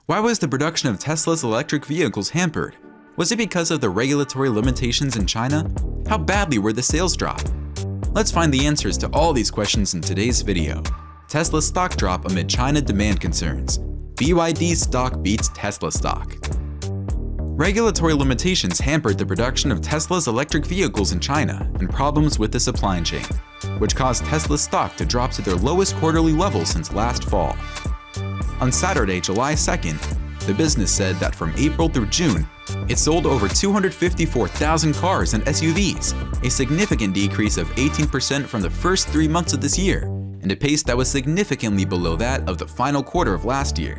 Why was the production of Tesla's electric vehicles hampered? Was it because of the regulatory limitations in China? How badly were the sales drop? Let's find the answers to all these questions in today's video. Tesla stock drop amid China demand concerns. BYD stock beats Tesla stock. Regulatory limitations hampered the production of Tesla's electric vehicles in China and problems with the supply chain, which caused Tesla's stock to drop to their lowest quarterly level since last fall. On Saturday, July 2nd, the business said that from April through June, it sold over 254,000 cars and SUVs, a significant decrease of 18% from the first 3 months of this year, and a pace that was significantly below that of the final quarter of last year.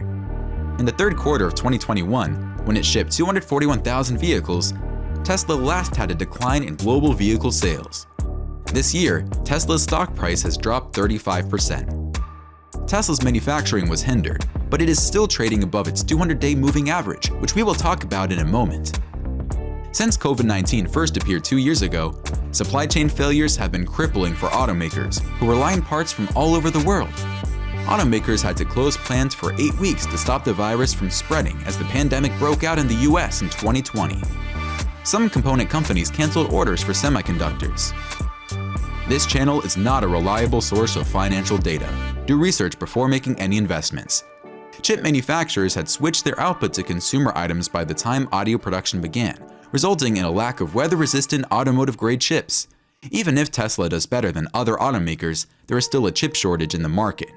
In the third quarter of 2021, when it shipped 241,000 vehicles, Tesla last had a decline in global vehicle sales. This year, Tesla's stock price has dropped 35%. Tesla's manufacturing was hindered, but it is still trading above its 200-day moving average, which we will talk about in a moment. Since COVID-19 first appeared 2 years ago, supply chain failures have been crippling for automakers who rely on parts from all over the world. Automakers had to close plants for 8 weeks to stop the virus from spreading as the pandemic broke out in the US in 2020. Some component companies canceled orders for semiconductors. This channel is not a reliable source of financial data. Do research before making any investments. Chip manufacturers had switched their output to consumer items by the time audio production began, resulting in a lack of weather-resistant automotive-grade chips. Even if Tesla does better than other automakers, there is still a chip shortage in the market.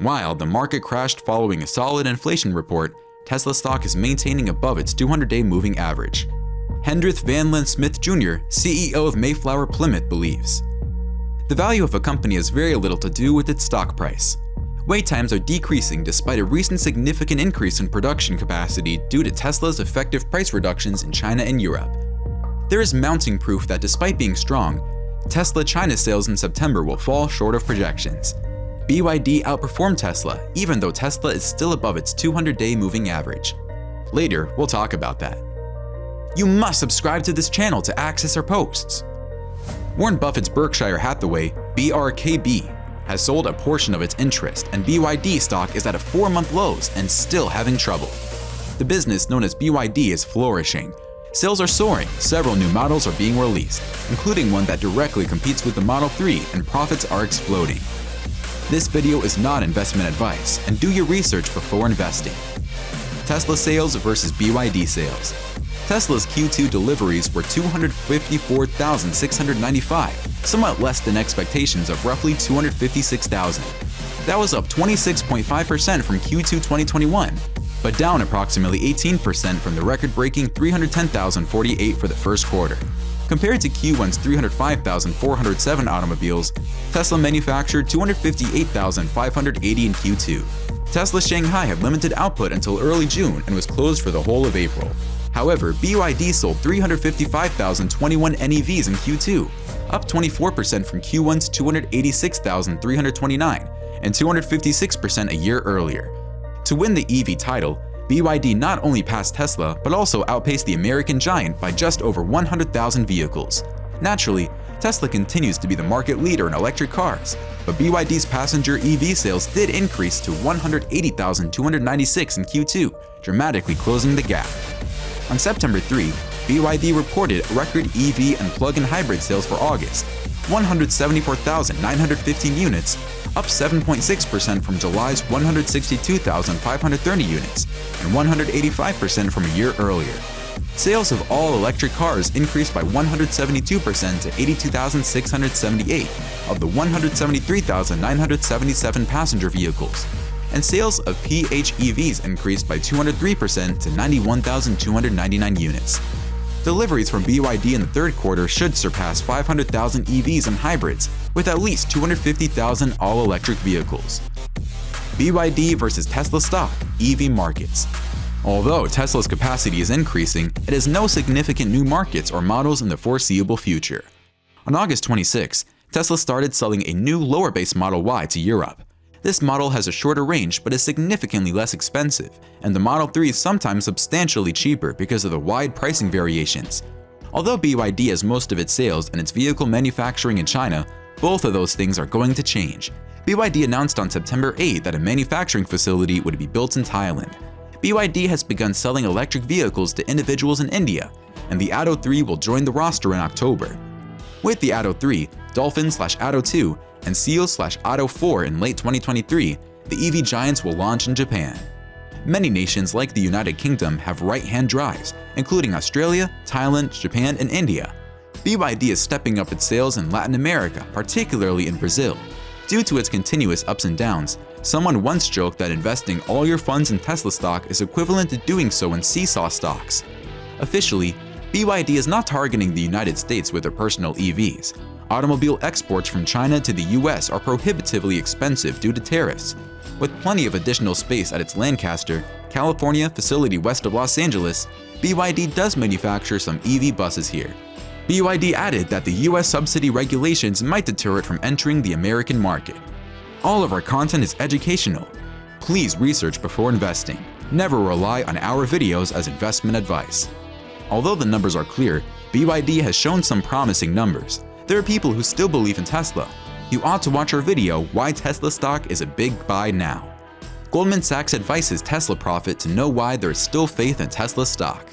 While the market crashed following a solid inflation report, Tesla stock is maintaining above its 200-day moving average. Hendrith Van Lin Smith Jr., CEO of Mayflower Plymouth, believes, "The value of a company has very little to do with its stock price. Wait times are decreasing despite a recent significant increase in production capacity due to Tesla's effective price reductions in China and Europe. There is mounting proof that despite being strong, Tesla China sales in September will fall short of projections. BYD outperformed Tesla, even though Tesla is still above its 200-day moving average." Later, we'll talk about that. You must subscribe to this channel to access our posts. Warren Buffett's Berkshire Hathaway, BRKB, has sold a portion of its interest, and BYD stock is at a 4-month lows and still having trouble. The business known as BYD is flourishing. Sales are soaring, several new models are being released, including one that directly competes with the Model 3, and profits are exploding. This video is not investment advice, and do your research before investing. Tesla sales versus BYD sales. Tesla's Q2 deliveries were 254,695, somewhat less than expectations of roughly 256,000. That was up 26.5% from Q2 2021, but down approximately 18% from the record-breaking 310,048 for the first quarter. Compared to Q1's 305,407 automobiles, Tesla manufactured 258,580 in Q2. Tesla Shanghai had limited output until early June and was closed for the whole of April. However, BYD sold 355,021 NEVs in Q2, up 24% from Q1's 286,329 and 256% a year earlier. To win the EV title, BYD not only passed Tesla but also outpaced the American giant by just over 100,000 vehicles. Naturally, Tesla continues to be the market leader in electric cars, but BYD's passenger EV sales did increase to 180,296 in Q2, dramatically closing the gap. On September 3, BYD reported record EV and plug-in hybrid sales for August, 174,915 units, up 7.6% from July's 162,530 units, and 185% from a year earlier. Sales of all-electric cars increased by 172% to 82,678 of the 173,977 passenger vehicles, and sales of PHEVs increased by 203% to 91,299 units. Deliveries from BYD in the third quarter should surpass 500,000 EVs and hybrids, with at least 250,000 all-electric vehicles. BYD versus Tesla stock, EV markets. Although Tesla's capacity is increasing, it has no significant new markets or models in the foreseeable future. On August 26, Tesla started selling a new lower-base Model Y to Europe. This model has a shorter range but is significantly less expensive, and the Model 3 is sometimes substantially cheaper because of the wide pricing variations. Although BYD has most of its sales and its vehicle manufacturing in China, both of those things are going to change. BYD announced on September 8 that a manufacturing facility would be built in Thailand. BYD has begun selling electric vehicles to individuals in India, and the Atto 3 will join the roster in October. With the Atto 3, Dolphin/Atto 2, and Seal/Atto 4 in late 2023, the EV giants will launch in Japan. Many nations like the United Kingdom have right-hand drives, including Australia, Thailand, Japan, and India. BYD is stepping up its sales in Latin America, particularly in Brazil. Due to its continuous ups and downs, someone once joked that investing all your funds in Tesla stock is equivalent to doing so in seesaw stocks. Officially, BYD is not targeting the United States with their personal EVs. Automobile exports from China to the US are prohibitively expensive due to tariffs. With plenty of additional space at its Lancaster, California facility west of Los Angeles, BYD does manufacture some EV buses here. BYD added that the US subsidy regulations might deter it from entering the American market. All of our content is educational. Please research before investing. Never rely on our videos as investment advice. Although the numbers are clear, BYD has shown some promising numbers. There are people who still believe in Tesla. You ought to watch our video, Why Tesla Stock is a Big Buy Now. Goldman Sachs advises Tesla Profit to know why there is still faith in Tesla stock.